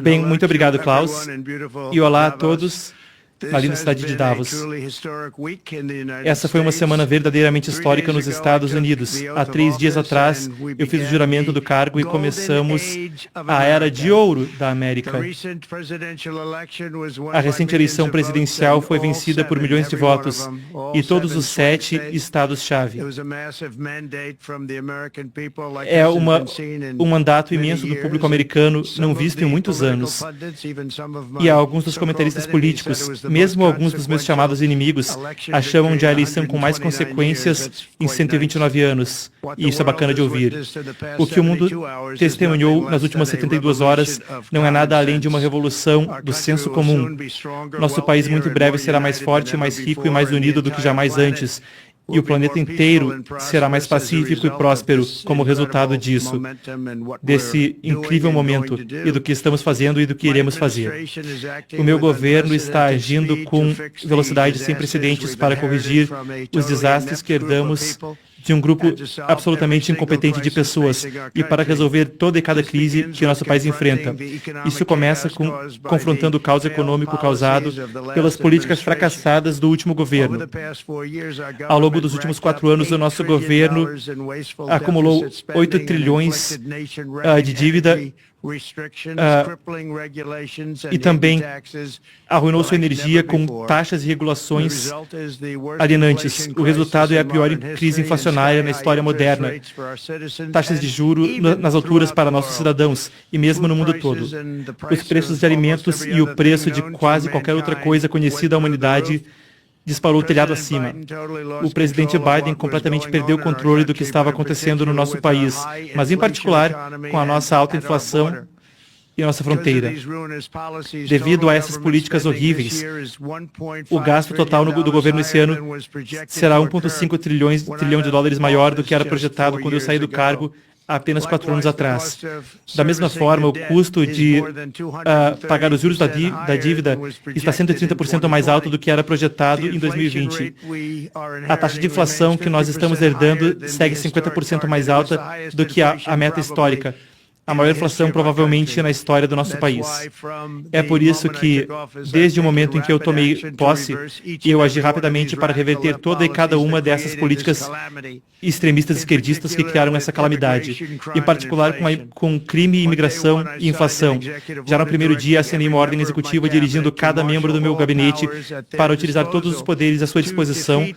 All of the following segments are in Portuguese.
Bem, muito obrigado, Klaus. E olá a todos na linda cidade de Davos. Essa foi uma semana verdadeiramente histórica nos Estados Unidos. Há 3 dias atrás, eu fiz o juramento do cargo e começamos a era de ouro da América. A recente eleição presidencial foi vencida por milhões de votos e todos os 7 estados-chave. É um mandato imenso do público americano, não visto em muitos anos. E há alguns dos comentaristas políticos, mesmo alguns dos meus chamados inimigos, a chamam de a eleição com mais consequências em 129 anos. E isso é bacana de ouvir. O que o mundo testemunhou nas últimas 72 horas não é nada além de uma revolução do senso comum. Nosso país muito em breve será mais forte, mais rico e mais unido do que jamais antes. E o planeta inteiro será mais pacífico e próspero como resultado disso, desse incrível momento, e do que estamos fazendo e do que iremos fazer. O meu governo está agindo com velocidade sem precedentes para corrigir os desastres que herdamos de um grupo absolutamente incompetente de pessoas e para resolver toda e cada crise que nosso país enfrenta. Isso começa confrontando o caos econômico causado pelas políticas fracassadas do último governo. Ao longo dos últimos 4 anos, o nosso governo acumulou 8 trilhões de dívida e também arruinou sua energia com taxas e regulações alienantes. O resultado é a pior crise inflacionária na história moderna. Taxas de juros nas alturas para nossos cidadãos e mesmo no mundo todo. Os preços de alimentos e o preço de quase qualquer outra coisa conhecida à humanidade disparou o telhado acima. O presidente Biden completamente perdeu o controle do que estava acontecendo no nosso país, mas em particular com a nossa alta inflação e a nossa fronteira. Devido a essas políticas horríveis, o gasto total do governo esse ano será 1,5 trilhão de dólares maior do que era projetado quando eu saí do cargo há apenas 4 anos atrás. Da mesma forma, o custo de pagar os juros da dívida está 130% mais alto do que era projetado em 2020. A taxa de inflação que nós estamos herdando segue 50% mais alta do que a meta histórica. A maior inflação provavelmente na história do nosso país. É por isso que, desde o momento em que eu tomei posse, eu agi rapidamente para reverter toda e cada uma dessas políticas extremistas esquerdistas que criaram essa calamidade, em particular com crime, imigração e inflação. Já no primeiro dia, assinei uma ordem executiva dirigindo cada membro do meu gabinete para utilizar todos os poderes à sua disposição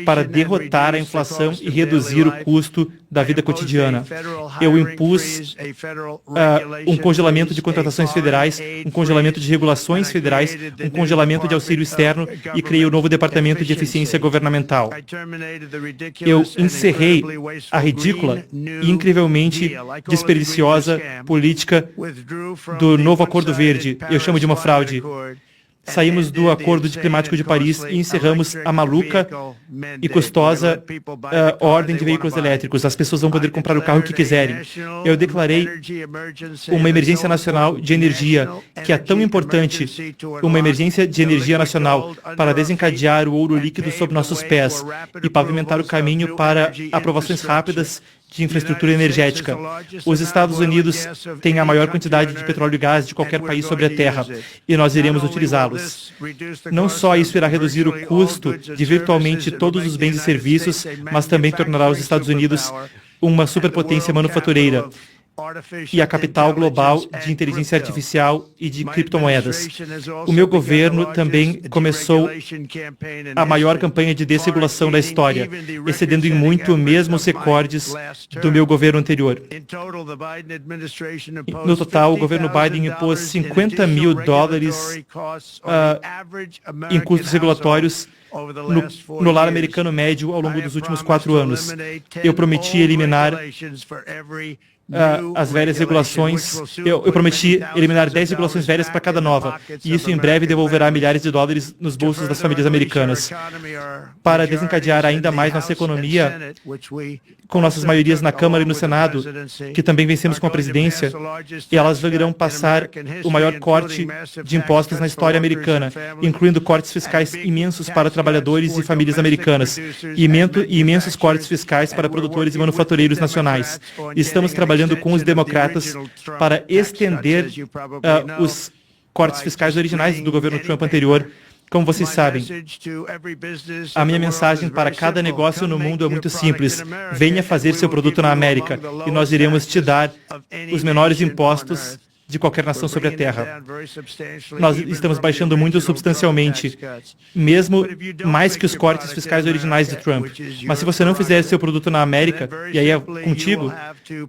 para derrotar a inflação e reduzir o custo da vida cotidiana. Eu impus um congelamento de contratações federais, um congelamento de regulações federais, um congelamento de auxílio externo e criei o novo Departamento de Eficiência Governamental. Eu encerrei a ridícula e incrivelmente desperdiciosa política do novo Acordo Verde. Eu chamo de uma fraude. Saímos do Acordo Climático de Paris e encerramos a maluca e custosa ordem de veículos elétricos. As pessoas vão poder comprar o carro que quiserem. Eu declarei uma emergência nacional de energia, que é tão importante, uma emergência de energia nacional para desencadear o ouro líquido sob nossos pés e pavimentar o caminho para aprovações rápidas de infraestrutura energética. Os Estados Unidos têm a maior quantidade de petróleo e gás de qualquer país sobre a Terra, e nós iremos utilizá-los. Não só isso irá reduzir o custo de virtualmente todos os bens e serviços, mas também tornará os Estados Unidos uma superpotência manufatureira e a capital global de inteligência artificial e de criptomoedas. O meu governo também começou a maior campanha de desregulação da história, excedendo em muito mesmo os recordes do meu governo anterior. No total, o governo Biden impôs $50 mil em custos regulatórios no lar americano médio ao longo dos últimos 4 anos. Eu prometi eliminar as velhas regulações, eu prometi eliminar 10 regulações velhas para cada nova, e isso em breve devolverá milhares de dólares nos bolsos das famílias americanas. Para desencadear ainda mais nossa economia, com nossas maiorias na Câmara e no Senado, que também vencemos com a presidência, e elas irão passar o maior corte de impostos na história americana, incluindo cortes fiscais imensos para trabalhadores e famílias americanas, e imensos cortes fiscais para produtores e manufatureiros nacionais. Estamos trabalhando trabalhando com os democratas para estender os cortes fiscais originais do governo Trump anterior. Como vocês sabem, a minha mensagem para cada negócio no mundo é muito simples. Venha fazer seu produto na América e nós iremos te dar os menores impostos de qualquer nação sobre a Terra. Nós estamos baixando muito substancialmente, mesmo mais que os cortes fiscais originais de Trump. Mas se você não fizer seu produto na América, e aí é contigo,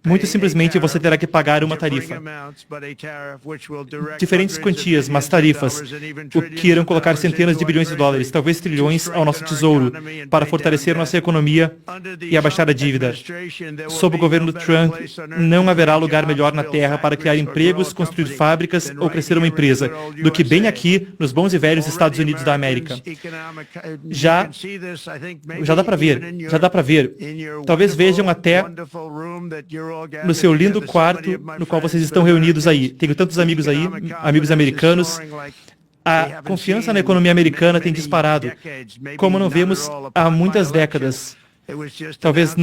muito simplesmente você terá que pagar uma tarifa. Diferentes quantias, mas tarifas, o que irão colocar centenas de bilhões de dólares, talvez trilhões, ao nosso tesouro, para fortalecer nossa economia e abaixar a dívida. Sob o governo Trump, não haverá lugar melhor na Terra para criar empregos, construir fábricas ou crescer uma empresa, do que bem aqui, nos bons e velhos Estados Unidos da América. Já dá para ver. Talvez vejam até no seu lindo quarto no qual vocês estão reunidos aí. Tenho tantos amigos aí, amigos americanos. A confiança na economia americana tem disparado, como não vemos há muitas décadas. Talvez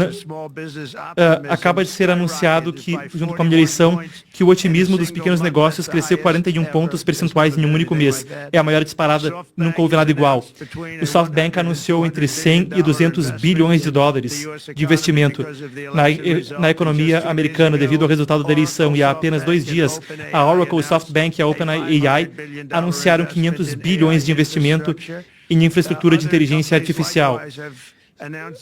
acaba de ser anunciado que, junto com a minha eleição, que o otimismo dos pequenos negócios cresceu 41 pontos percentuais em um único mês. É a maior disparada, nunca houve nada igual. O SoftBank anunciou entre 100 e 200 bilhões de dólares de investimento na economia americana devido ao resultado da eleição, e há apenas 2 dias, a Oracle, o SoftBank e a OpenAI anunciaram 500 bilhões de investimento em infraestrutura de inteligência artificial.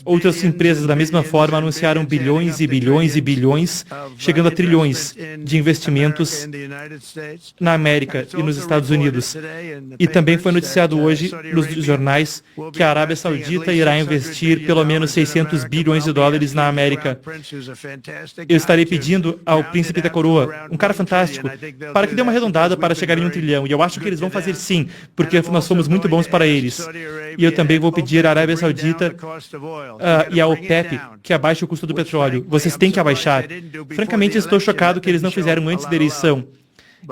Outras empresas da mesma forma anunciaram bilhões e bilhões e bilhões, chegando a trilhões de investimentos na América e nos Estados Unidos. E também foi noticiado hoje nos jornais que a Arábia Saudita irá investir pelo menos 600 bilhões de dólares na América. Eu estarei pedindo ao príncipe da coroa, um cara fantástico, para que dê uma arredondada para chegar em 1 trilhão. E eu acho que eles vão fazer sim, porque nós somos muito bons para eles. E eu também vou pedir à Arábia Saudita e a OPEP que abaixe o custo do petróleo. Vocês têm que abaixar. Francamente, estou chocado que eles não fizeram antes da eleição.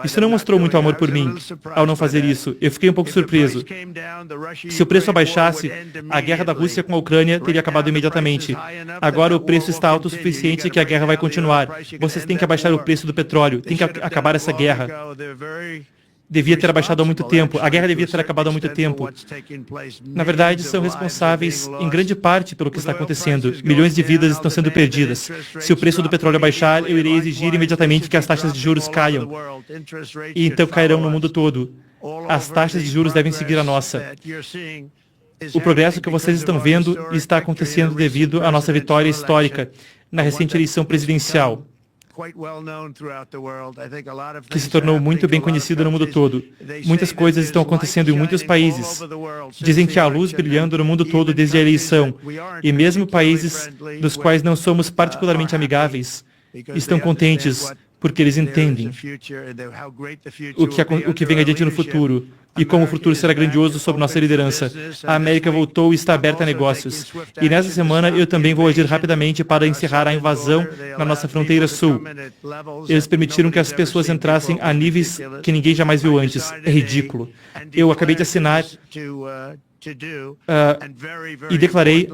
Isso não mostrou muito amor por mim, ao não fazer isso. Eu fiquei um pouco surpreso. Se o preço abaixasse, a guerra da Rússia com a Ucrânia teria acabado imediatamente. Agora o preço está alto o suficiente que a guerra vai continuar. Vocês têm que abaixar o preço do petróleo. Tem que acabar essa guerra. Devia ter abaixado há muito tempo. A guerra devia ter acabado há muito tempo. Na verdade, são responsáveis em grande parte pelo que está acontecendo. Milhões de vidas estão sendo perdidas. Se o preço do petróleo baixar, eu irei exigir imediatamente que as taxas de juros caiam. E então cairão no mundo todo. As taxas de juros devem seguir a nossa. O progresso que vocês estão vendo está acontecendo devido à nossa vitória histórica na recente eleição presidencial, que se tornou muito bem conhecida no mundo todo. Muitas coisas estão acontecendo em muitos países. Dizem que há luz brilhando no mundo todo desde a eleição. E mesmo países dos quais não somos particularmente amigáveis estão contentes porque eles entendem o que vem adiante no futuro e como o futuro será grandioso sob nossa liderança. A América voltou e está aberta a negócios. E nessa semana eu também vou agir rapidamente para encerrar a invasão na nossa fronteira sul. Eles permitiram que as pessoas entrassem a níveis que ninguém jamais viu antes. É ridículo. Eu acabei de assinar e declarei,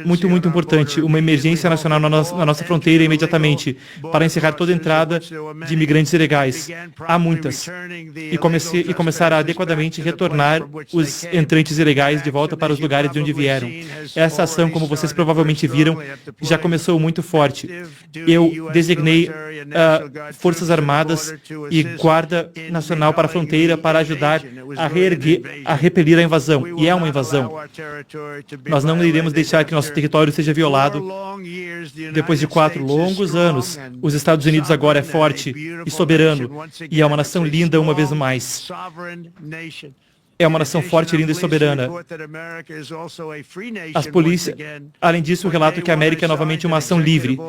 muito importante, uma emergência nacional na nossa fronteira imediatamente, para encerrar toda a entrada de imigrantes ilegais. Há muitas. E começar a adequadamente retornar os entrantes ilegais de volta para os lugares de onde vieram. Essa ação, como vocês provavelmente viram, já começou muito forte. Eu designei Forças Armadas e Guarda Nacional para a fronteira para ajudar a repelir a invasão. E é uma invasão. Nós não iremos deixar que nosso território seja violado. Depois de 4 longos anos, os Estados Unidos agora é forte e soberano, e é uma nação linda uma vez mais. É uma nação forte, linda e soberana. Além disso, o relato é que a América é novamente uma ação livre.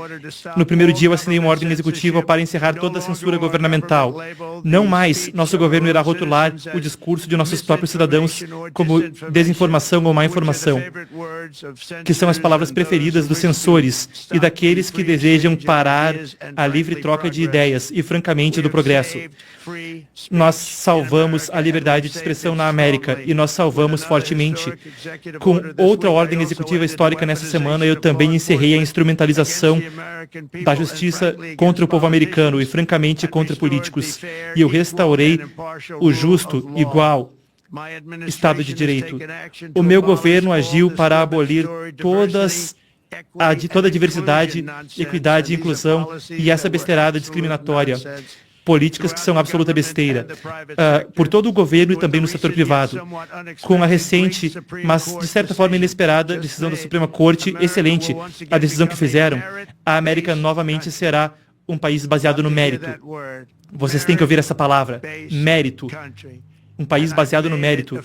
No primeiro dia, eu assinei uma ordem executiva para encerrar toda a censura governamental. Não mais nosso governo irá rotular o discurso de nossos próprios cidadãos como desinformação ou má informação, que são as palavras preferidas dos censores e daqueles que desejam parar a livre troca de ideias e, francamente, do progresso. Nós salvamos a liberdade de expressão na América América e nós salvamos fortemente. Com outra ordem executiva histórica nessa semana, eu também encerrei a instrumentalização da justiça contra o povo americano e, francamente, contra políticos. E eu restaurei o justo, igual Estado de Direito. O meu governo agiu para abolir toda a diversidade, equidade e inclusão e essa besteirada discriminatória. Políticas que são absoluta besteira, por todo o governo e também no setor privado. Com a recente, mas de certa forma inesperada, decisão da Suprema Corte, excelente, a decisão que fizeram, a América novamente será um país baseado no mérito. Vocês têm que ouvir essa palavra, mérito. Um país baseado no mérito.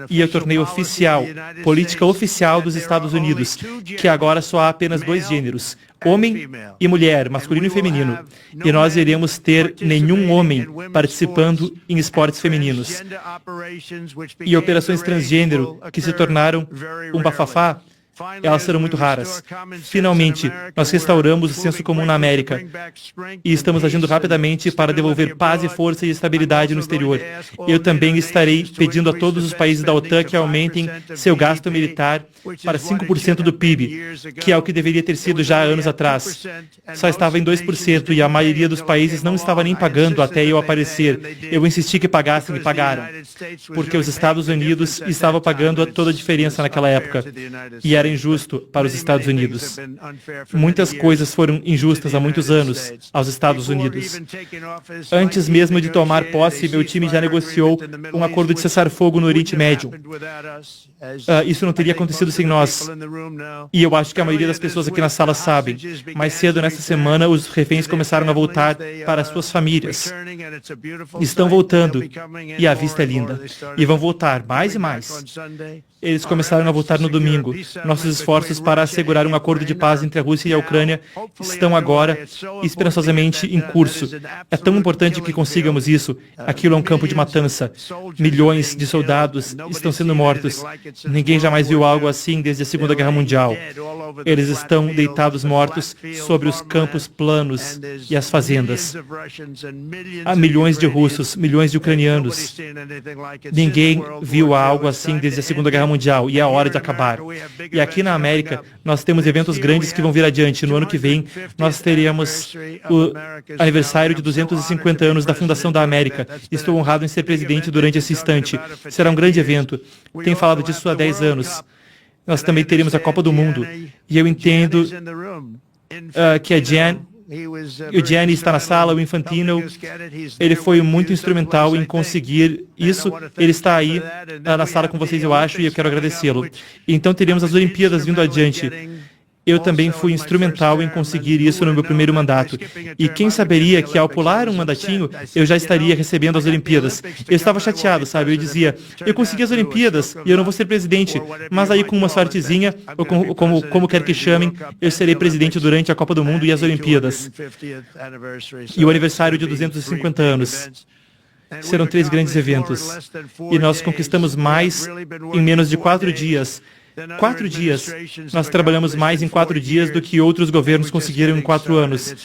E eu tornei oficial, política oficial dos Estados Unidos, que agora só há apenas 2 gêneros, homem e mulher, masculino e feminino. E nós iremos ter nenhum homem participando em esportes femininos. E operações transgênero, que se tornaram um bafafá, elas serão muito raras. Finalmente, nós restauramos o senso comum na América e estamos agindo rapidamente para devolver paz e força e estabilidade no exterior. Eu também estarei pedindo a todos os países da OTAN que aumentem seu gasto militar para 5% do PIB, que é o que deveria ter sido já há anos atrás. Só estava em 2% e a maioria dos países não estava nem pagando até eu aparecer. Eu insisti que pagassem e pagaram, porque os Estados Unidos estavam pagando toda a diferença naquela época. E era injusto para os Estados Unidos. Muitas coisas foram injustas há muitos anos aos Estados Unidos. Antes mesmo de tomar posse, meu time já negociou um acordo de cessar-fogo no Oriente Médio. Isso não teria acontecido sem nós. E eu acho que a maioria das pessoas aqui na sala sabem. Mais cedo nesta semana, os reféns começaram a voltar para suas famílias. Estão voltando. E a vista é linda. E vão voltar mais e mais. Eles começaram a voltar no domingo. Nossos esforços para assegurar um acordo de paz entre a Rússia e a Ucrânia estão agora esperançosamente em curso. É tão importante que consigamos isso. Aquilo é um campo de matança. Milhões de soldados estão sendo mortos. Ninguém jamais viu algo assim desde a Segunda Guerra Mundial. Eles estão deitados mortos sobre os campos planos e as fazendas. Há milhões de russos, milhões de ucranianos. Ninguém viu algo assim desde a Segunda Guerra Mundial e é a hora de acabar. E aqui na América, nós temos eventos grandes que vão vir adiante. No ano que vem, nós teremos o aniversário de 250 anos da fundação da América. Estou honrado em ser presidente durante esse instante. Será um grande evento. Tenho falado disso há 10 anos. Nós também teremos a Copa do Mundo. E eu entendo que o Gianni está na sala, o Infantino, ele foi muito instrumental em conseguir isso. Ele está aí na sala com vocês, eu acho, e eu quero agradecê-lo. Então teremos as Olimpíadas vindo adiante. Eu também fui instrumental em conseguir isso no meu primeiro mandato. E quem saberia que ao pular um mandatinho, eu já estaria recebendo as Olimpíadas. Eu estava chateado, sabe? Eu dizia, eu consegui as Olimpíadas e eu não vou ser presidente. Mas aí com uma sortezinha, ou como quer que chamem, eu serei presidente durante a Copa do Mundo e as Olimpíadas. E o aniversário de 250 anos. Serão 3 grandes eventos. E nós conquistamos mais em menos de 4 dias. 4 dias. Nós trabalhamos mais em 4 dias do que outros governos conseguiram em 4 anos.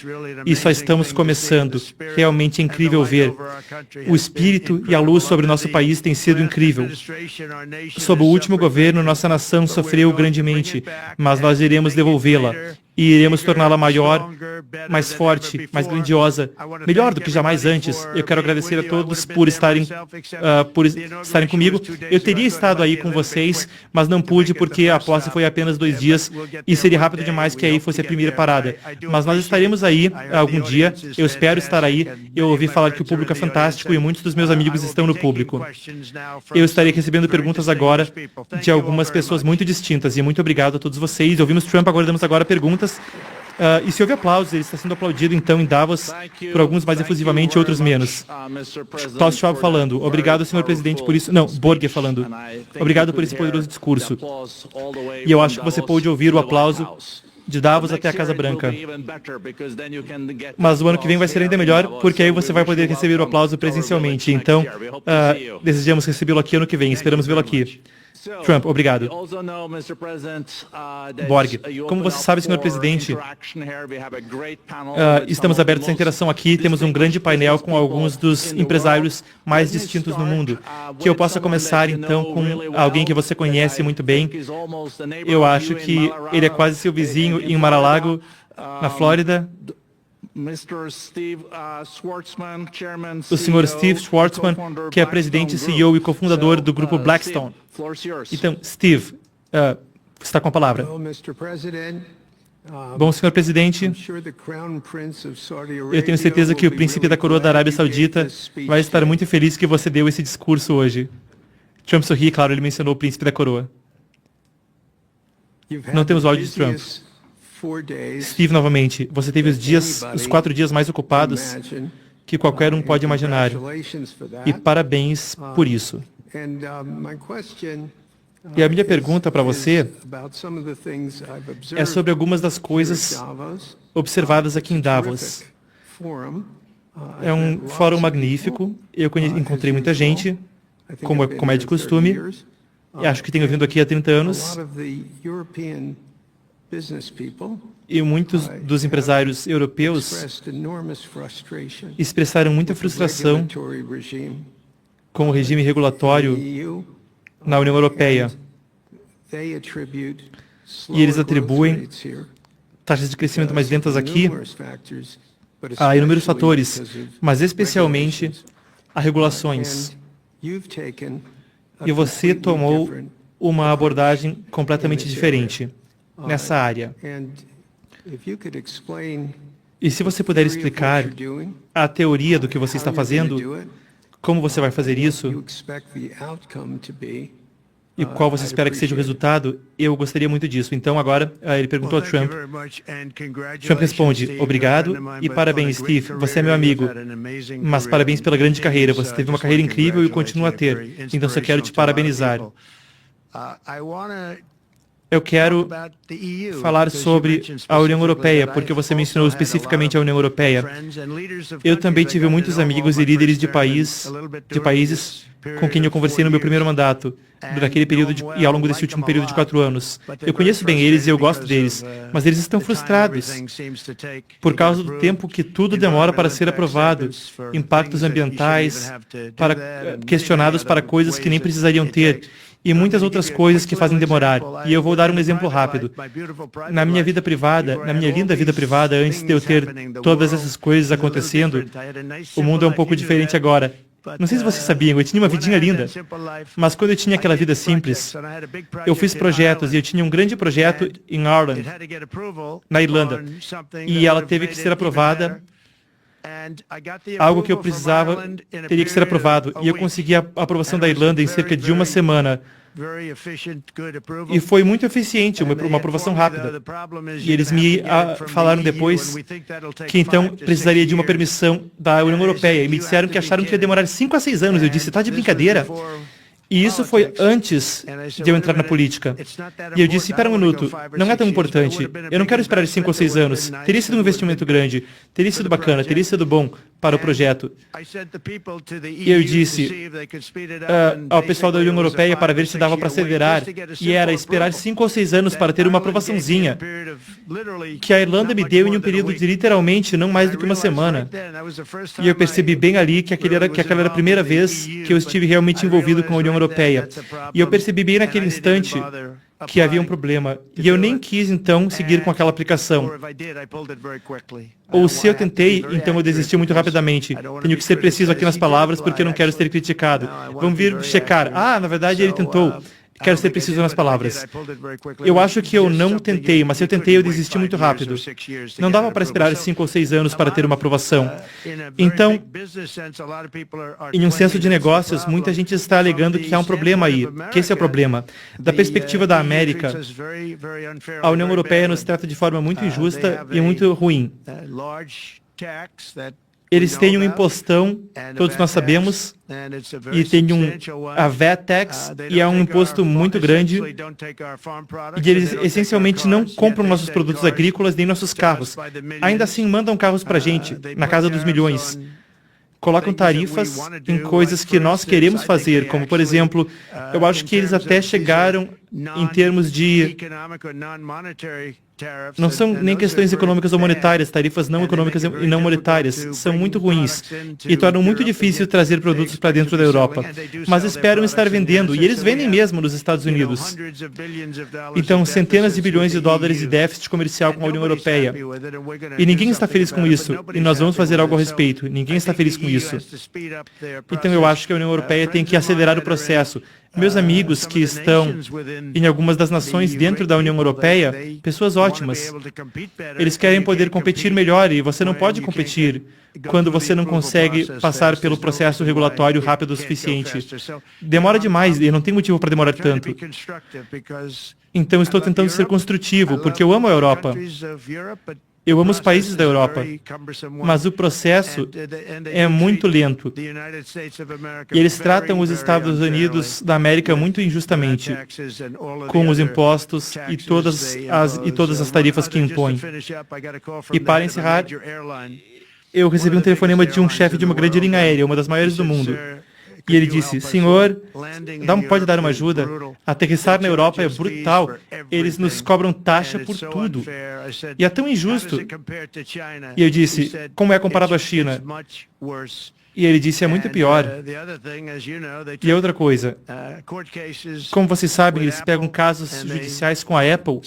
E só estamos começando. Realmente é incrível ver. O espírito e a luz sobre nosso país tem sido incrível. Sob o último governo, nossa nação sofreu grandemente, mas nós iremos devolvê-la. E iremos torná-la maior, mais forte, mais grandiosa, melhor do que jamais antes. Eu quero agradecer a todos por estarem comigo. Eu teria estado aí com vocês, mas não pude porque a posse foi apenas 2 dias e seria rápido demais que aí fosse a primeira parada. Mas nós estaremos aí algum dia, eu espero estar aí. Eu ouvi falar que o público é fantástico e muitos dos meus amigos estão no público. Eu estarei recebendo perguntas agora de algumas pessoas muito distintas e muito obrigado a todos vocês. Ouvimos Trump, aguardamos agora perguntas. E se houve aplausos, ele está sendo aplaudido então em Davos por alguns mais efusivamente, outros menos. Klaus Schwab falando, obrigado, senhor presidente, por isso... Não, Borger falando, obrigado por esse poderoso discurso. E eu acho que você pôde ouvir o aplauso de Davos até a Casa Branca. Mas o ano que vem vai ser ainda melhor, porque aí você vai poder receber o aplauso presencialmente. Então, desejamos recebê-lo aqui ano que vem, esperamos vê-lo aqui. Trump, obrigado. Borg, como você sabe, senhor presidente, estamos abertos à interação aqui, temos um grande painel com alguns dos empresários mais distintos no mundo. Que eu possa começar, então, com alguém que você conhece muito bem. Eu acho que ele é quase seu vizinho em Mar-a-Lago, na Flórida. O senhor Steve Schwarzman, que é presidente, CEO e cofundador do grupo Blackstone. Então, Steve, está com a palavra. Bom, senhor presidente, eu tenho certeza que o príncipe da coroa da Arábia Saudita vai estar muito feliz que você deu esse discurso hoje. Trump sorri, claro, ele mencionou o príncipe da coroa. Não temos áudio de Trump. Steve, novamente, você teve os 4 dias mais ocupados que qualquer um pode imaginar. E parabéns por isso. E a minha pergunta para você é sobre algumas das coisas observadas aqui em Davos. É um fórum magnífico, eu encontrei muita gente, como é de costume, e acho que tenho vindo aqui há 30 anos. E muitos dos empresários europeus expressaram muita frustração com o regime regulatório na União Europeia. E eles atribuem taxas de crescimento mais lentas aqui a inúmeros fatores, mas especialmente a regulações. E você tomou uma abordagem completamente diferente nessa área. E se você puder explicar a teoria do que você está fazendo, como você vai fazer isso, e qual você espera que seja o resultado, eu gostaria muito disso. Então, agora, ele perguntou a Trump. Trump responde, obrigado e parabéns, Steve, você é meu amigo, mas parabéns pela grande carreira. Você teve uma carreira incrível e continua a ter. Então, só quero te parabenizar. Eu quero falar sobre a União Europeia, porque você mencionou especificamente a União Europeia. Eu também tive muitos amigos e líderes de países com quem eu conversei no meu primeiro mandato, naquele período e ao longo desse último período de 4 anos. Eu conheço bem eles e eu gosto deles, mas eles estão frustrados por causa do tempo que tudo demora para ser aprovado, impactos ambientais, questionados para coisas que nem precisariam ter, e muitas outras coisas que fazem demorar. E eu vou dar um exemplo rápido. Na minha vida privada, na minha linda vida privada, antes de eu ter todas essas coisas acontecendo, o mundo é um pouco diferente agora. Não sei se vocês sabiam, eu tinha uma vidinha linda, mas quando eu tinha aquela vida simples, eu fiz projetos, e eu tinha um grande projeto em Ireland, na Irlanda, e ela teve que ser aprovada. Algo que eu precisava teria que ser aprovado, e eu consegui a aprovação da Irlanda em cerca de uma semana. E foi muito eficiente, uma aprovação rápida. E eles me falaram depois que então precisaria de uma permissão da União Europeia, e me disseram que acharam que ia demorar 5 a 6 anos. Eu disse, tá de brincadeira? E isso foi antes de eu entrar na política. E eu disse, espera um minuto, não é tão importante. Eu não quero esperar 5 ou 6 anos. Teria sido um investimento grande, teria sido bacana, teria sido bom para o projeto. E eu disse ao pessoal da União Europeia para ver se dava para acelerar. E era esperar 5 ou 6 anos para ter uma aprovaçãozinha, que a Irlanda me deu em um período de literalmente não mais do que uma semana. E eu percebi bem ali que aquela era a primeira vez que eu estive realmente envolvido com a União Europeia. E eu percebi bem naquele instante que havia um problema. E eu nem quis, então, seguir com aquela aplicação. Ou se eu tentei, então eu desisti muito rapidamente. Tenho que ser preciso aqui nas palavras, porque eu não quero ser criticado. Vamos vir checar. Ah, na verdade ele tentou. Quero ser preciso nas palavras. Eu acho que eu não tentei, mas se eu tentei, eu desisti muito rápido. Não dava para esperar 5 ou 6 anos para ter uma aprovação. Então, em um senso de negócios, muita gente está alegando que há um problema aí, que esse é o problema. Da perspectiva da América, a União Europeia nos trata de forma muito injusta e muito ruim. Eles têm um impostão, todos nós sabemos, e tem a VAT tax, e é um imposto muito grande, e eles essencialmente não compram nossos produtos agrícolas nem nossos carros. Ainda assim, mandam carros para a gente, na casa dos milhões. colocam tarifas em coisas que nós queremos fazer, como, por exemplo, eu acho que eles até chegaram em termos de... Não são nem questões econômicas ou monetárias, tarifas não econômicas e não monetárias, são muito ruins e tornam muito difícil trazer produtos para dentro da Europa. Mas esperam estar vendendo, e eles vendem mesmo nos Estados Unidos. Então, centenas de bilhões de dólares de déficit comercial com a União Europeia. E ninguém está feliz com isso, e nós vamos fazer algo a respeito. Ninguém está feliz com isso. Então, eu acho que a União Europeia tem que acelerar o processo. Meus amigos que estão em algumas das nações dentro da União Europeia, pessoas ótimas, eles querem poder competir melhor e você não pode competir quando você não consegue passar pelo processo regulatório rápido o suficiente. Demora demais e não tem motivo para demorar tanto. Então estou tentando ser construtivo, porque eu amo a Europa. Eu amo os países da Europa, mas o processo é muito lento. E eles tratam os Estados Unidos da América muito injustamente, com os impostos e todas as tarifas que impõem. E para encerrar, eu recebi um telefonema de um chefe de uma grande linha aérea, uma das maiores do mundo. E ele disse, senhor, pode dar uma ajuda? Aterrissar na Europa é brutal. Eles nos cobram taxa por tudo. E é tão injusto. E eu disse, como é comparado à China? E ele disse, é muito pior. E outra coisa, como vocês sabem, eles pegam casos judiciais com a Apple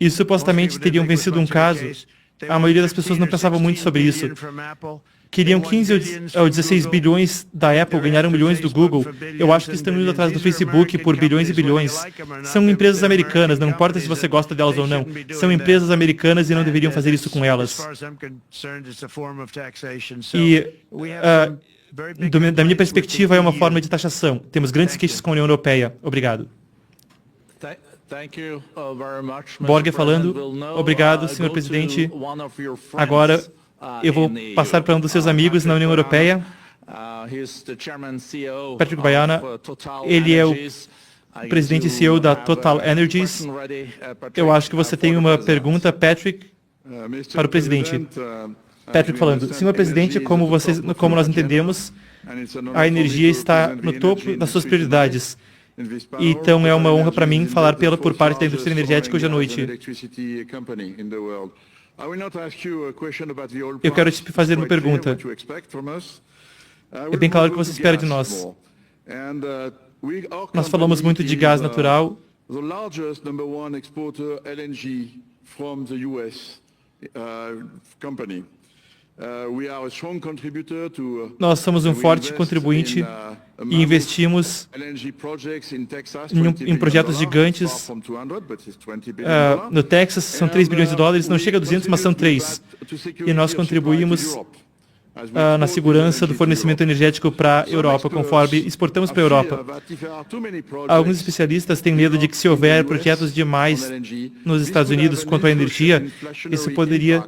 e supostamente teriam vencido um caso. A maioria das pessoas não pensava muito sobre isso. Queriam 15 ou 16 bilhões da Apple, ganharam milhões do Google. Eu acho que estão indo atrás do Facebook por bilhões e bilhões. São empresas americanas, não importa se você gosta delas ou não. São empresas americanas e não deveriam fazer isso com elas. E, da minha perspectiva, é uma forma de taxação. Temos grandes queixas com a União Europeia. Obrigado. Borger falando. Obrigado, senhor presidente. Agora, eu vou passar para um dos seus amigos na União Europeia, Patrick Baiana. Ele é o presidente e CEO da Total Energies. Eu acho que você tem uma pergunta, Patrick, para o presidente. Patrick falando. Senhor presidente, como nós entendemos, a energia está no topo das suas prioridades. Então é uma honra para mim falar por parte da indústria energética hoje à noite. Eu quero te fazer uma pergunta. É bem claro o que você espera de nós. Nós falamos muito de gás natural. Nós somos um forte contribuinte e investimos em projetos gigantes. No Texas são 3 bilhões de dólares, não chega a 200, mas são 3. E nós contribuímos na segurança do fornecimento energético para a Europa, conforme exportamos para a Europa. Alguns especialistas têm medo de que se houver projetos demais nos Estados Unidos quanto à energia, isso poderia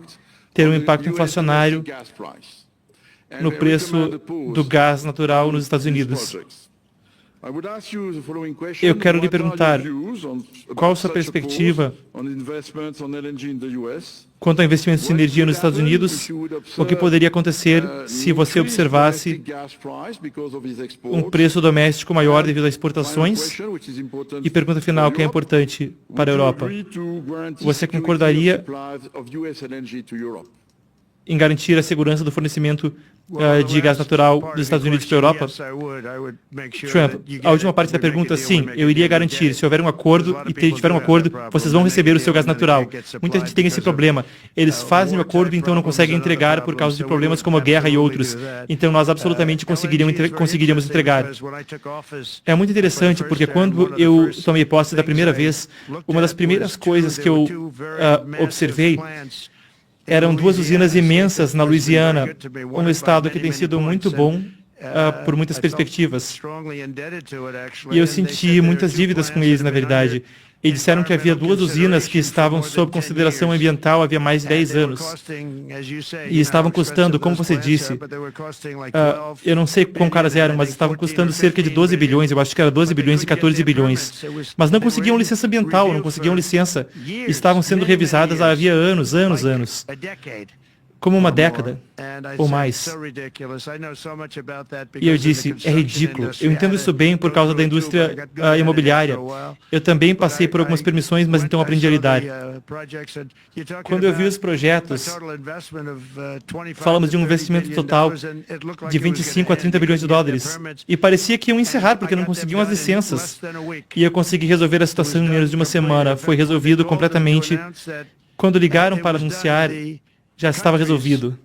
ter um impacto inflacionário no preço do gás natural nos Estados Unidos. Eu quero lhe perguntar, qual a sua perspectiva quanto a investimentos em energia nos Estados Unidos? O que poderia acontecer se você observasse um preço doméstico maior devido às exportações? E pergunta final, que é importante para a Europa. Você concordaria em garantir a segurança do fornecimento de gás natural dos Estados Unidos para a Europa? Trump, a última parte da pergunta, sim, eu iria garantir. Se houver um acordo e tiver um acordo, vocês vão receber o seu gás natural. Muita gente tem esse problema. Eles fazem o acordo e então não conseguem entregar por causa de problemas como a guerra e outros. Então nós absolutamente conseguiríamos entregar. É muito interessante porque quando eu tomei posse da primeira vez, uma das primeiras coisas que eu observei eram 2 usinas imensas na Louisiana, um estado que tem sido muito bom por muitas perspectivas. E eu senti muitas dívidas com eles, na verdade. E disseram que havia 2 usinas que estavam sob consideração ambiental havia mais de 10 anos. E estavam custando, como você disse, eu não sei quão caras eram, mas estavam custando cerca de 12 bilhões, eu acho que era 12 bilhões e 14 bilhões. Mas não conseguiam licença ambiental, não conseguiam licença. Estavam sendo revisadas havia anos. como uma década ou mais. E eu disse, é ridículo. Eu entendo isso bem por causa da indústria imobiliária. Eu também passei por algumas permissões, mas então aprendi a lidar. Quando eu vi os projetos, falamos de um investimento total de 25 a 30 bilhões de dólares. E parecia que iam encerrar, porque não conseguiam as licenças. E eu consegui resolver a situação em menos de uma semana. Foi resolvido completamente. Quando ligaram para anunciar, já estava resolvido.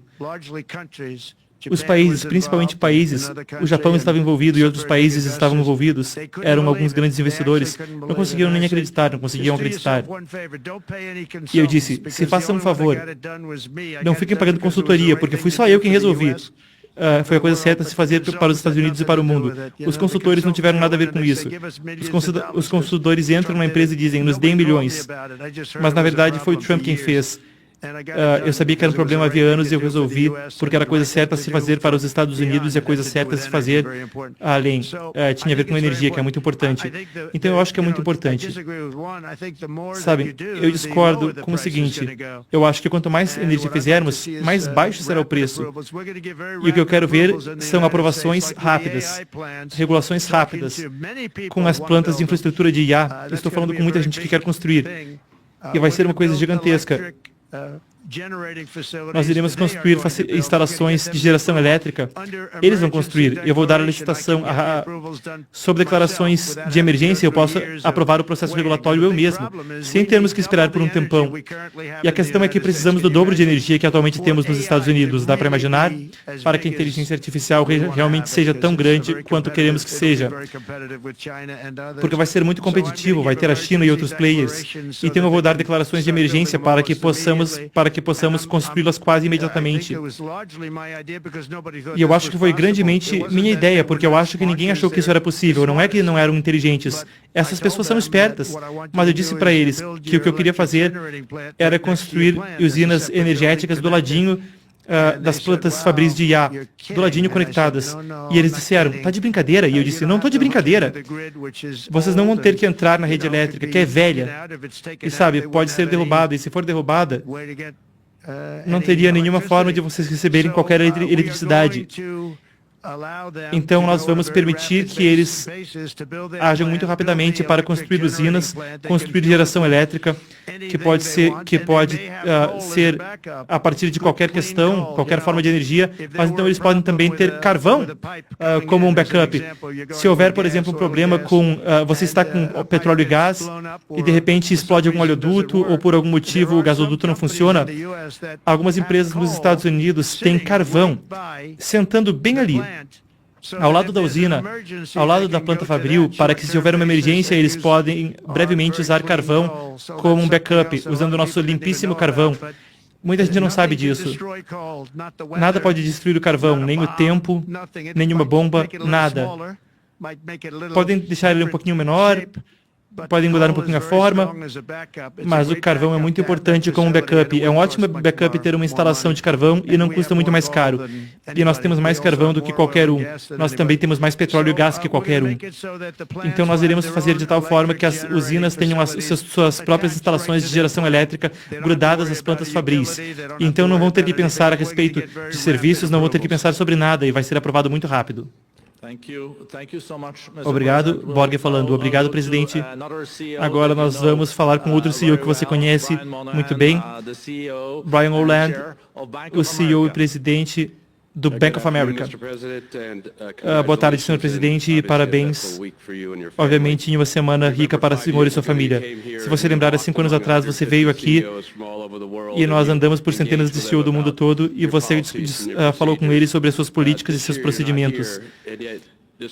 Os países, principalmente países, o Japão estava envolvido e outros países estavam envolvidos, eram alguns grandes investidores, não conseguiram nem acreditar, não conseguiam acreditar. E eu disse, se façam um favor, não fiquem pagando consultoria, porque fui só eu quem resolvi. Foi a coisa certa a se fazer para os Estados Unidos e para o mundo. Os consultores não tiveram nada a ver com isso. Os consultores entram na empresa e dizem, nos deem milhões. Mas, na verdade, foi o Trump quem fez. Eu sabia que era um problema havia anos e eu resolvi, porque era a coisa certa a se fazer para os Estados Unidos e a coisa certa a se fazer além. Tinha a ver com energia, que é muito importante. Então eu acho que é muito importante. Sabe, eu discordo com o seguinte, eu acho que quanto mais energia fizermos, mais baixo será o preço. E o que eu quero ver são aprovações rápidas, regulações rápidas, com as plantas de infraestrutura de IA. Eu estou falando com muita gente que quer construir. E vai ser uma coisa gigantesca. Nós iremos construir instalações de geração elétrica. Eles vão construir. Eu vou dar a licitação. Sobre declarações de emergência, eu posso aprovar o processo regulatório eu mesmo, sem termos que esperar por um tempão. E a questão é que precisamos do dobro de energia que atualmente temos nos Estados Unidos. Dá para imaginar? Para que a inteligência artificial realmente seja tão grande quanto queremos que seja. Porque vai ser muito competitivo, vai ter a China e outros players. Então eu vou dar declarações de emergência para que possamos construí-las quase imediatamente. E eu acho que foi grandemente minha ideia, porque eu acho que ninguém achou que isso era possível. Não é que não eram inteligentes. Essas pessoas são espertas. Mas eu disse para eles que o que eu queria fazer era construir usinas energéticas do ladinho das plantas fabris de IA, do ladinho conectadas. E eles disseram, tá de brincadeira? E eu disse, não tô de brincadeira. Vocês não vão ter que entrar na rede elétrica, que é velha. E sabe, pode ser derrubada. E se for derrubada, não teria nenhuma forma de vocês receberem qualquer eletricidade. Então, nós vamos permitir que eles ajam muito rapidamente para construir usinas, construir geração elétrica, que pode ser a partir de qualquer questão, qualquer forma de energia, mas então eles podem também ter carvão como um backup. Se houver, por exemplo, um problema com... você está com petróleo e gás e, de repente, explode algum oleoduto ou, por algum motivo, o gasoduto não funciona, algumas empresas nos Estados Unidos têm carvão sentando bem ali, ao lado da usina, ao lado da planta fabril, para que se houver uma emergência, eles podem brevemente usar carvão como um backup, usando o nosso limpíssimo carvão. Muita gente não sabe disso. Nada pode destruir o carvão, nem o tempo, nenhuma bomba, nada. Podem deixar ele um pouquinho menor, podem mudar um pouquinho a forma, mas o carvão é muito importante como backup. É um ótimo backup ter uma instalação de carvão e não custa muito mais caro. E nós temos mais carvão do que qualquer um. Nós também temos mais petróleo e gás que qualquer um. Então nós iremos fazer de tal forma que as usinas tenham suas próprias instalações de geração elétrica grudadas às plantas fabris. Então não vão ter que pensar a respeito de serviços, não vão ter que pensar sobre nada e vai ser aprovado muito rápido. Obrigado, Borge falando. Obrigado, presidente. Agora nós vamos falar com outro CEO que você conhece muito bem, Brian Oland, o CEO e presidente do Bank of America. Boa tarde, senhor presidente, e parabéns, obviamente, em uma semana rica para o senhor e sua família. Se você lembrar, há 5 anos atrás, você veio aqui e nós andamos por centenas de CEO do mundo todo e você falou com eles sobre as suas políticas e seus procedimentos.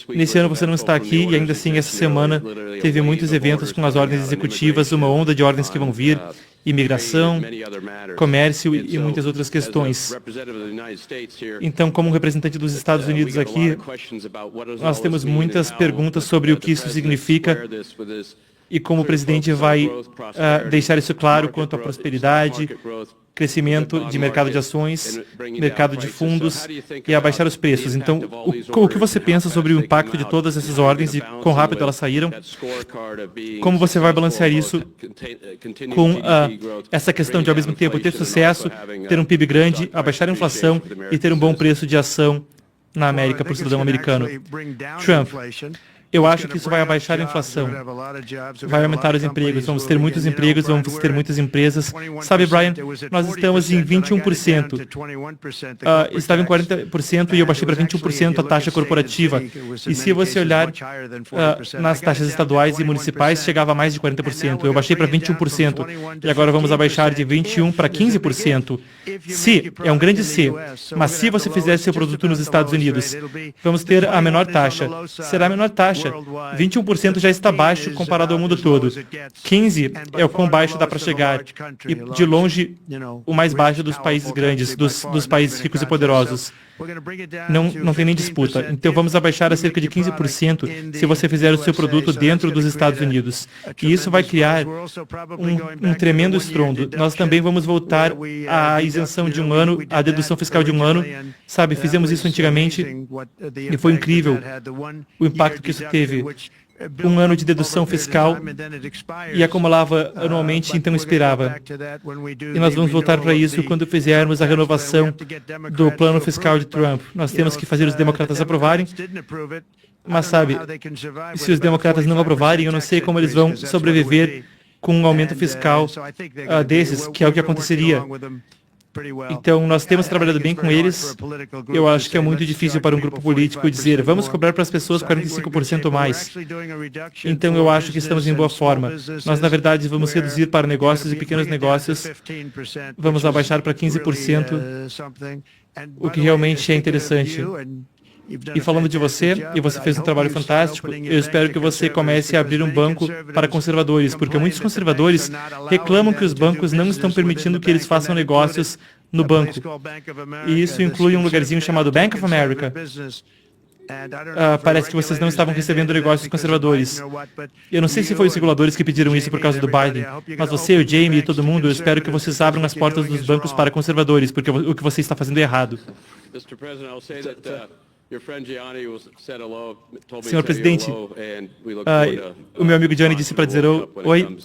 Nesse ano você não está aqui e ainda assim essa semana teve muitos eventos com as ordens executivas, uma onda de ordens que vão vir, imigração, comércio e muitas outras questões. Então, como representante dos Estados Unidos aqui, nós temos muitas perguntas sobre o que isso significa e como o presidente vai deixar isso claro quanto à prosperidade, crescimento de mercado de ações, mercado de fundos e abaixar os preços. Então, o que você pensa sobre o impacto de todas essas ordens e quão rápido elas saíram? Como você vai balancear isso com essa questão de, ao mesmo tempo, ter sucesso, ter um PIB grande, abaixar a inflação e ter um bom preço de ação na América para o cidadão americano? Trump. Eu acho que isso vai abaixar a inflação, vai aumentar os empregos, vamos ter muitos empregos, vamos ter muitas empresas. Sabe, Brian, nós estamos em 21%, estava em 40% e eu baixei para 21% a taxa corporativa. E se você olhar nas taxas estaduais e municipais, chegava a mais de 40%. Eu baixei para 21% e agora vamos abaixar de 21% para 15%. Se, é um grande se, mas se você fizer seu produto nos Estados Unidos, vamos ter a menor taxa. Será a menor taxa. 21% já está baixo comparado ao mundo todo. 15% é o quão baixo dá para chegar. E, de longe, o mais baixo dos países grandes, dos países ricos e poderosos. Não tem nem disputa. Então, vamos abaixar a cerca de 15% se você fizer o seu produto dentro dos Estados Unidos. E isso vai criar um tremendo estrondo. Nós também vamos voltar à isenção de um ano, à dedução fiscal de um ano. Sabe, fizemos isso antigamente e foi incrível o impacto que isso teve. Um ano de dedução fiscal e acumulava anualmente, então expirava. E nós vamos voltar para isso quando fizermos a renovação do plano fiscal de Trump. Nós temos que fazer os democratas aprovarem, mas sabe, se os democratas não aprovarem, eu não sei como eles vão sobreviver com um aumento fiscal desses, que é o que aconteceria. Então, nós temos trabalhado bem com eles. Eu acho que é muito difícil para um grupo político dizer, vamos cobrar para as pessoas 45% mais. Então, eu acho que estamos em boa forma. Nós, na verdade, vamos reduzir para negócios e pequenos negócios. Vamos abaixar para 15%, o que realmente é interessante. E falando de você, e você fez um trabalho fantástico, eu espero que você comece a abrir um banco para conservadores, porque muitos conservadores reclamam que os bancos não estão permitindo que eles façam negócios no banco. E isso inclui um lugarzinho chamado Bank of America. Parece que vocês não estavam recebendo negócios conservadores. Eu não sei se foi os reguladores que pediram isso por causa do Biden, mas você, o Jamie e todo mundo, eu espero que vocês abram as portas dos bancos para conservadores, porque o que você está fazendo é errado. Senhor presidente, o meu amigo Johnny disse para dizer oi,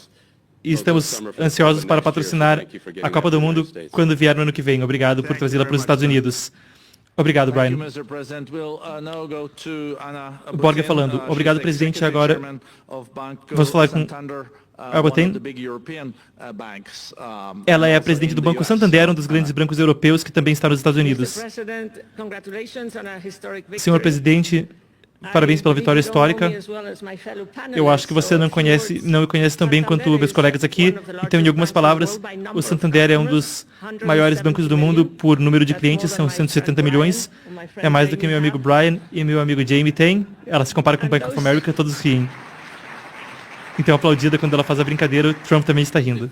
e estamos ansiosos para patrocinar a Copa do Mundo quando vier no ano que vem. Obrigado por trazê-la para os Estados Unidos. Obrigado, Brian. Borga falando. Obrigado, presidente. Agora vamos falar com ela é a presidente do Banco Santander, um dos grandes bancos europeus que também está nos Estados Unidos. Senhor presidente, parabéns pela vitória histórica. Eu acho que você não me conhece tão bem quanto meus colegas aqui. Então, em algumas palavras, o Santander é um dos maiores bancos do mundo por número de clientes, são 170 milhões. É mais do que meu amigo Brian e meu amigo Jamie têm. Ela se compara com o Bank of America, todos riem. Então, aplaudida quando ela faz a brincadeira, o Trump também está rindo.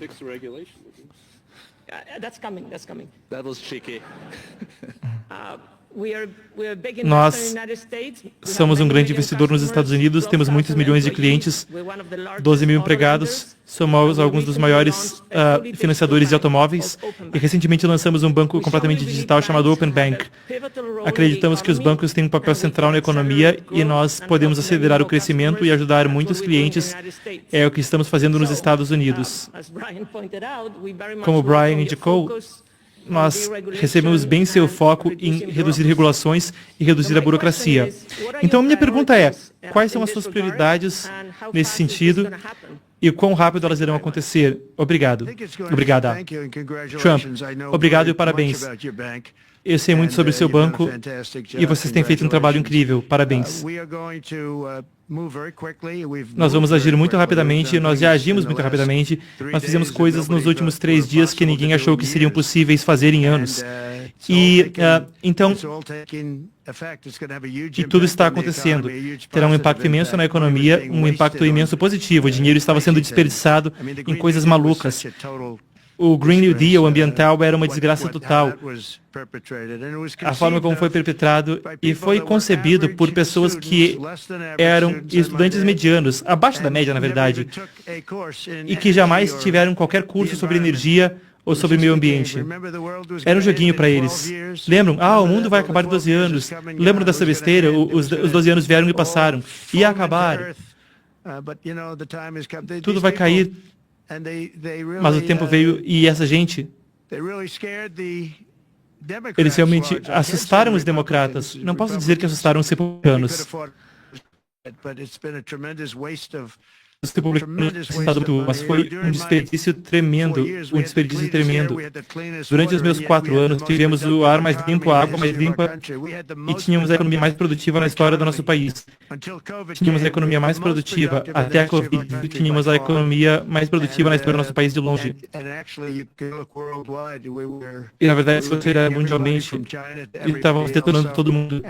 Nós somos um grande investidor nos Estados Unidos, temos muitos milhões de clientes, 12 mil empregados, somos alguns dos maiores financiadores de automóveis e recentemente lançamos um banco completamente digital chamado Open Bank. Acreditamos que os bancos têm um papel central na economia e nós podemos acelerar o crescimento e ajudar muitos clientes. É o que estamos fazendo nos Estados Unidos. Como o Brian indicou, nós recebemos bem seu foco em reduzir regulações e reduzir a burocracia. Então, a minha pergunta é, quais são as suas prioridades nesse sentido e quão rápido elas irão acontecer? Obrigado. Obrigada. Trump, obrigado e parabéns. Eu sei muito sobre o seu banco e vocês têm feito um trabalho incrível. Parabéns. Nós vamos agir muito rapidamente, nós já agimos muito rapidamente. Nós fizemos coisas nos últimos 3 dias que ninguém achou que seriam possíveis fazer em anos. E tudo está acontecendo. Terá um impacto imenso na economia, um impacto imenso positivo. O dinheiro estava sendo desperdiçado em coisas malucas. O Green New Deal ambiental era uma desgraça total. A forma como foi perpetrado e foi concebido por pessoas que eram estudantes medianos, abaixo da média, na verdade, e que jamais tiveram qualquer curso sobre energia ou sobre meio ambiente. Era um joguinho para eles. Lembram? O mundo vai acabar em 12 anos. Lembram dessa besteira? Os 12 anos vieram e passaram. Ia acabar. Tudo vai cair. Mas o tempo veio e essa gente, eles realmente assustaram os democratas. Não posso dizer que assustaram os republicanos. Os republicanos, mas foi um desperdício tremendo, Durante os meus 4 anos, tivemos o ar mais limpo, a água mais limpa e tínhamos a economia mais produtiva na história do nosso país. Tínhamos a economia mais produtiva, até a Covid, tínhamos a economia mais produtiva na história do nosso país de longe. E, na verdade, se você olhar mundialmente, estávamos detonando todo mundo,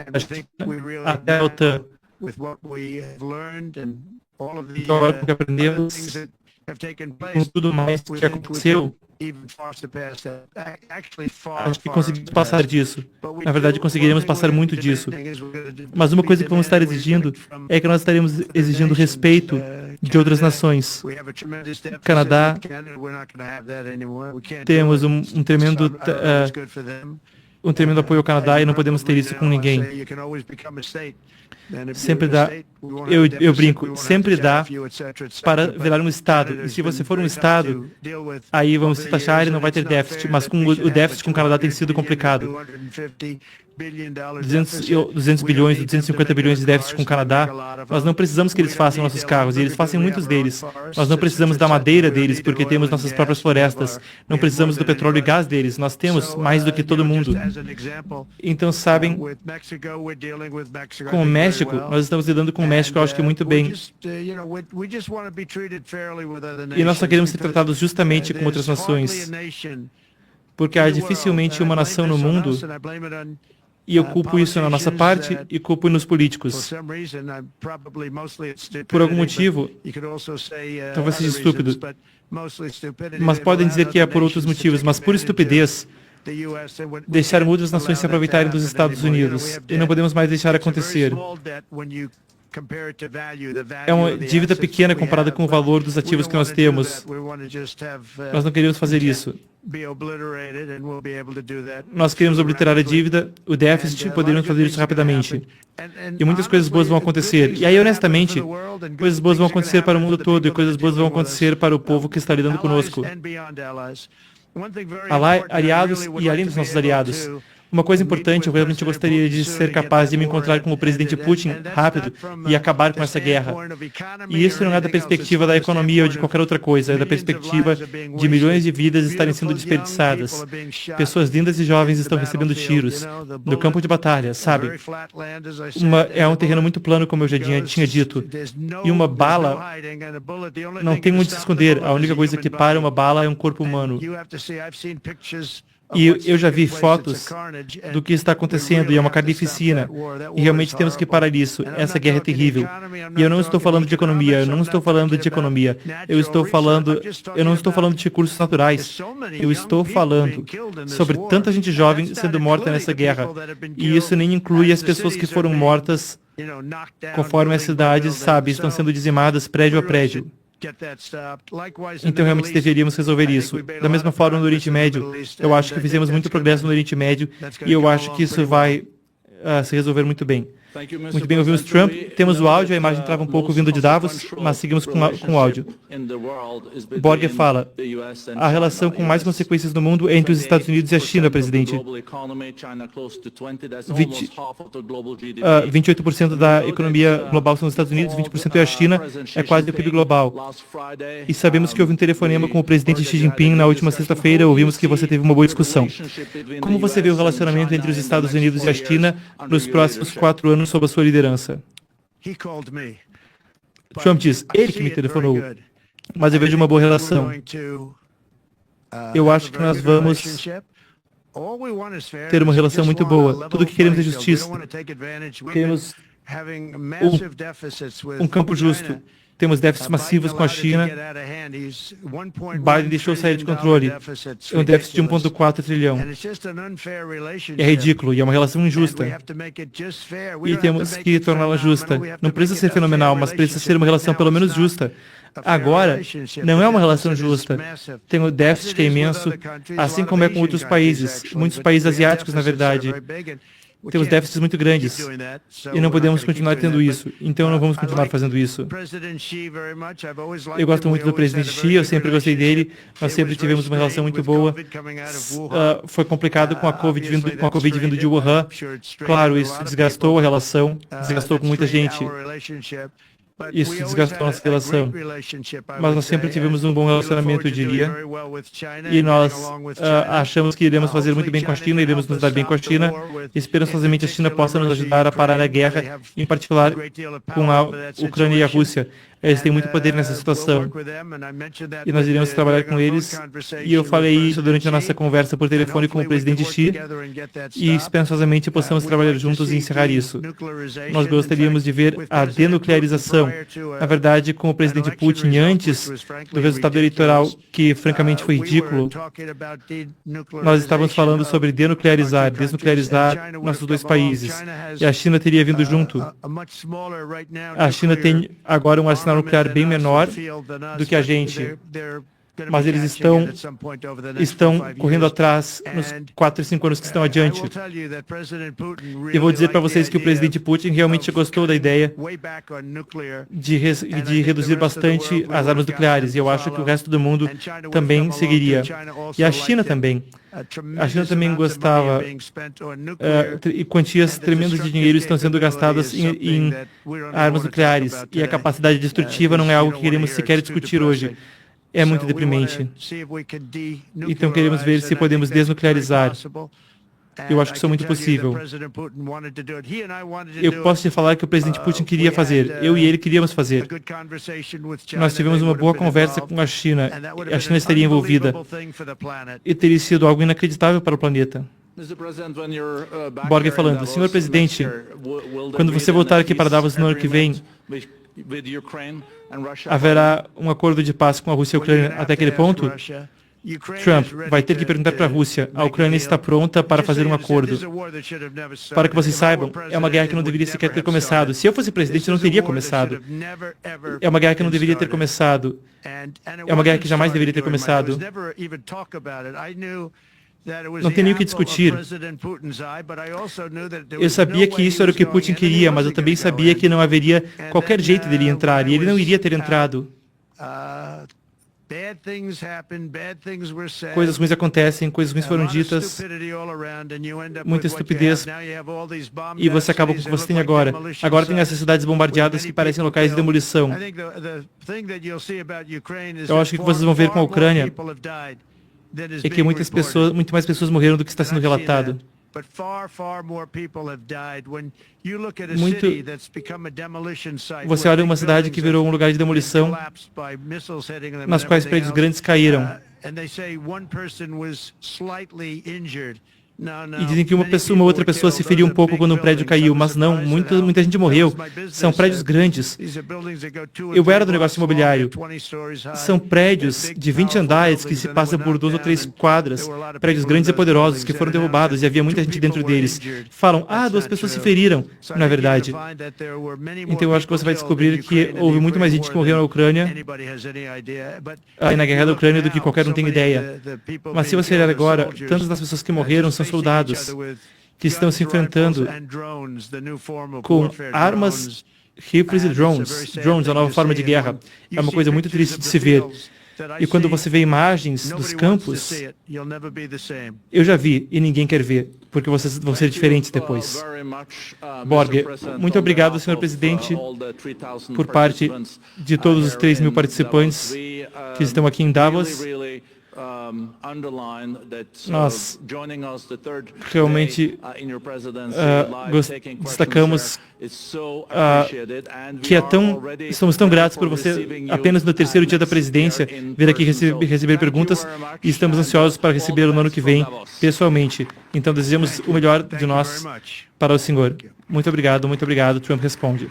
até a OTAN. Então, agora que aprendemos, com tudo mais que aconteceu, acho que conseguimos passar disso. Na verdade, conseguiremos passar muito disso. Mas uma coisa que vamos estar exigindo é que nós estaremos exigindo respeito de outras nações. Canadá, temos um tremendo apoio ao Canadá e não podemos ter isso com ninguém. Sempre dá, eu brinco, sempre dá para virar um Estado. E se você for um Estado, aí vamos se taxar e não vai ter déficit. Mas com o déficit com o Canadá tem sido complicado. 200 bilhões, 250 bilhões de déficit com o Canadá, nós não precisamos que eles façam nossos carros, e eles fazem muitos deles. Nós não precisamos da madeira deles, porque temos nossas próprias florestas. Não precisamos do petróleo e gás deles, nós temos mais do que todo mundo. Então, sabem, com o México, nós estamos lidando com o México, eu acho que muito bem. E nós só queremos ser tratados justamente com outras nações, porque há dificilmente uma nação no mundo, e eu culpo isso na nossa parte e culpo nos políticos. Por algum motivo, talvez seja estúpido, mas podem dizer que é por outros motivos, mas por estupidez, deixaram outras nações se aproveitarem dos Estados Unidos, e não podemos mais deixar acontecer. É uma dívida pequena comparada com o valor dos ativos que nós temos. Nós não queremos fazer isso. Nós queremos obliterar a dívida, o déficit, poderíamos fazer isso rapidamente. E muitas coisas boas vão acontecer. E aí, honestamente, coisas boas vão acontecer para o mundo todo e coisas boas vão acontecer para o povo que está lidando conosco. Aliados e além dos nossos aliados. Uma coisa importante, eu realmente gostaria de ser capaz de me encontrar com o presidente Putin rápido e acabar com essa guerra. E isso não é da perspectiva da economia ou de qualquer outra coisa, é da perspectiva de milhões de vidas estarem sendo desperdiçadas. Pessoas lindas e jovens estão recebendo tiros no campo de batalha, sabe? É um terreno muito plano, como eu já tinha dito. E uma bala não tem onde se esconder. A única coisa que para uma bala é um corpo humano. E eu já vi fotos do que está acontecendo, e é uma carnificina. E realmente temos que parar isso. Essa guerra é terrível. E eu não estou falando de economia, eu não estou falando de economia. Eu não estou falando de recursos naturais. Eu estou falando sobre tanta gente jovem sendo morta nessa guerra. E isso nem inclui as pessoas que foram mortas conforme as cidades, sabe, estão sendo dizimadas prédio a prédio. Então, realmente deveríamos resolver isso. Da mesma forma, no Oriente Médio, eu acho que fizemos muito progresso no Oriente Médio e eu acho que isso vai se resolver muito bem. Muito bem, ouvimos Trump. Temos o áudio, a imagem trava um pouco vindo de Davos, mas seguimos com o áudio. Borger fala, a relação com mais consequências no mundo é entre os Estados Unidos e a China, presidente. 28% da economia global são os Estados Unidos, 20% é a China, é quase o PIB global. E sabemos que houve um telefonema com o presidente Xi Jinping na última sexta-feira, ouvimos que você teve uma boa discussão. Como você vê o relacionamento entre os Estados Unidos e a China nos próximos 4 anos sob a sua liderança? Trump diz, ele que me telefonou, mas eu vejo uma boa relação. Eu acho que nós vamos ter uma relação muito boa. Tudo o que queremos é justiça. Queremos um campo justo. Temos déficits massivos com a China. Biden deixou sair de controle. É um déficit de 1,4 trilhão. É ridículo e é uma relação injusta. E temos que torná-la justa. Não precisa ser fenomenal, mas precisa ser uma relação pelo menos justa. Agora, não é uma relação justa. Tem o déficit que é imenso, assim como é com outros países. Muitos países asiáticos, na verdade. Temos déficits muito grandes e não podemos continuar tendo isso. Então não vamos continuar fazendo isso. Eu gosto muito do presidente Xi, eu sempre gostei dele. Nós sempre tivemos uma relação muito boa. Foi complicado com a Covid vindo de Wuhan. Claro, isso desgastou a relação, desgastou com muita gente. Isso desgastou a nossa relação. Mas nós sempre tivemos um bom relacionamento, eu diria. E nós achamos que iremos fazer muito bem com a China, iremos nos dar bem com a China. E esperançosamente a China possa nos ajudar a parar a guerra, em particular com a Ucrânia e a Rússia. Eles têm muito poder nessa situação. E nós iremos trabalhar com eles. E eu falei isso durante a nossa conversa por telefone com o presidente Xi. E esperançosamente possamos trabalhar juntos e encerrar isso. Nós gostaríamos de ver a denuclearização. Na verdade, com o presidente Putin, antes do resultado eleitoral, que francamente foi ridículo, nós estávamos falando sobre desnuclearizar nossos dois países. E a China teria vindo junto. A China tem agora um arsenal nuclear bem menor do que a gente, mas eles estão correndo atrás nos 4 e 5 anos que estão adiante. E vou dizer para vocês que o presidente Putin realmente gostou da ideia de reduzir bastante as armas nucleares, e eu acho que o resto do mundo também seguiria. E a China também. A China também gostava, e quantias tremendas de dinheiro estão sendo gastadas em armas nucleares, e a capacidade destrutiva não é algo que queremos sequer discutir hoje. É muito deprimente. Então queremos ver se podemos desnuclearizar. Eu acho que isso é muito possível. Eu posso te falar que o presidente Putin queria fazer. Eu e ele queríamos fazer. Nós tivemos uma boa conversa com a China. A China estaria envolvida. E teria sido algo inacreditável para o planeta. Borg falando, senhor presidente, quando você voltar aqui para Davos no ano que vem, haverá um acordo de paz com a Rússia e a Ucrânia até aquele ponto? Trump vai ter que perguntar para a Rússia, a Ucrânia está pronta para fazer um acordo. Para que vocês saibam, é uma guerra que não deveria sequer ter começado. Se eu fosse presidente, não teria começado. É uma guerra que não deveria ter começado. É uma guerra que jamais deveria ter começado. Não tem nem o que discutir. Eu sabia que isso era o que Putin queria, mas eu também sabia que não haveria qualquer jeito dele entrar, e ele não iria ter entrado. Coisas ruins acontecem, coisas ruins foram ditas, muita estupidez, e você acaba com o que você tem agora. Agora tem essas cidades bombardeadas que parecem locais de demolição. Eu acho que o que vocês vão ver com a Ucrânia é que muito mais pessoas morreram do que está sendo relatado. Você olha uma cidade que virou um lugar de demolição, nas quais prédios grandes caíram. E dizem que uma outra pessoa se feriu um pouco quando um prédio caiu, mas não, muita gente morreu. São prédios grandes. Eu era do negócio imobiliário. São prédios de 20 andares que se passam por 2 ou 3 quadras. Prédios grandes e poderosos que foram derrubados e havia muita gente dentro deles. Falam, 2 pessoas se feriram. Não é verdade. Então eu acho que você vai descobrir que houve muito mais gente que morreu na Ucrânia, na guerra da Ucrânia, do que qualquer um tem ideia. Mas se você olhar agora, tantas das pessoas que morreram são soldados que estão se enfrentando com armas, rifles e drones. Drones é a nova forma de guerra. É uma coisa muito triste de se ver. E quando você vê imagens dos campos, eu já vi e ninguém quer ver, porque vocês vão ser diferentes depois. Borg, muito obrigado, senhor presidente, por parte de todos os 3.000 participantes que estão aqui em Davos. Nós realmente destacamos que somos tão gratos por você, apenas no 3º dia da presidência, vir aqui receber perguntas, e estamos ansiosos para receber no ano que vem, pessoalmente. Então, desejamos o melhor de nós para o senhor. Muito obrigado, Trump responde.